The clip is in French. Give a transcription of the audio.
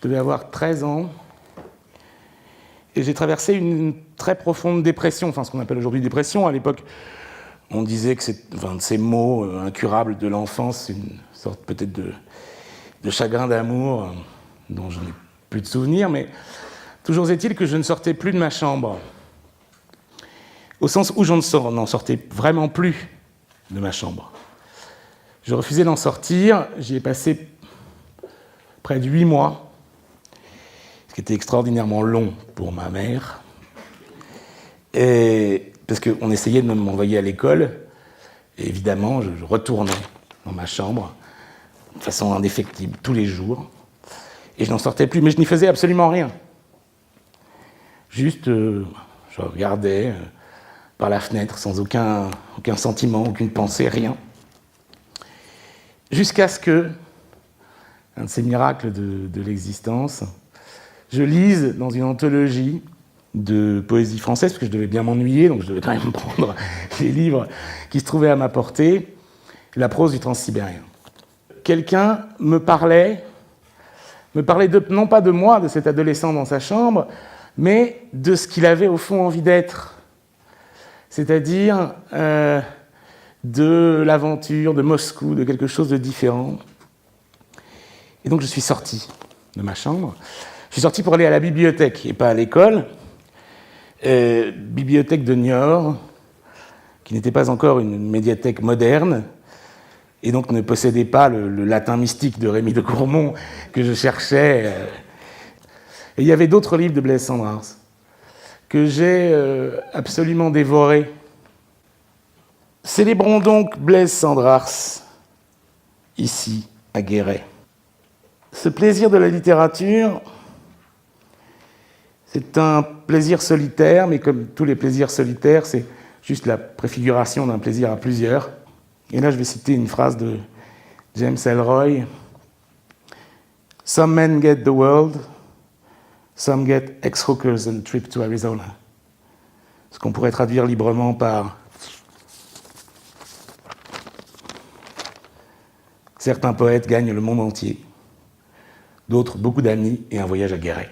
devais avoir 13 ans. Et j'ai traversé une très profonde dépression, enfin ce qu'on appelle aujourd'hui dépression. À l'époque, on disait que c'est de ces mots incurables de l'enfance, une sorte peut-être de chagrin d'amour dont je n'ai plus de souvenirs, mais toujours est-il que je ne sortais plus de ma chambre. Au sens où je n'en sortais vraiment plus de ma chambre. Je refusais d'en sortir, j'y ai passé près de 8 mois, ce qui était extraordinairement long pour ma mère, et parce qu'on essayait de m'envoyer à l'école, et évidemment, je retournais dans ma chambre, de façon indéfectible, tous les jours, et je n'en sortais plus, mais je n'y faisais absolument rien. Juste, je regardais par la fenêtre, sans aucun sentiment, aucune pensée, rien. Jusqu'à ce que, un de ces miracles de l'existence, je lise dans une anthologie de poésie française, parce que je devais bien m'ennuyer, donc je devais quand même prendre les livres qui se trouvaient à ma portée, la prose du Transsibérien. Quelqu'un me parlait non pas de moi, de cet adolescent dans sa chambre, mais de ce qu'il avait au fond envie d'être. C'est-à-dire de l'aventure, de Moscou, de quelque chose de différent. Et donc je suis sorti de ma chambre. Je suis sorti pour aller à la bibliothèque et pas à l'école. Bibliothèque de Niort, qui n'était pas encore une médiathèque moderne, et donc ne possédait pas le latin mystique de Rémy de Gourmont que je cherchais. Et il y avait d'autres livres de Blaise Cendrars que j'ai absolument dévorés. Célébrons donc Blaise Cendrars, ici, à Guéret. Ce plaisir de la littérature, c'est un plaisir solitaire, mais comme tous les plaisirs solitaires, c'est juste la préfiguration d'un plaisir à plusieurs. Et là, je vais citer une phrase de James Ellroy. « Some men get the world, some get ex-hookers and trip to Arizona. » Ce qu'on pourrait traduire librement par « Certains poètes gagnent le monde entier, d'autres beaucoup d'amis et un voyage à Guéret. »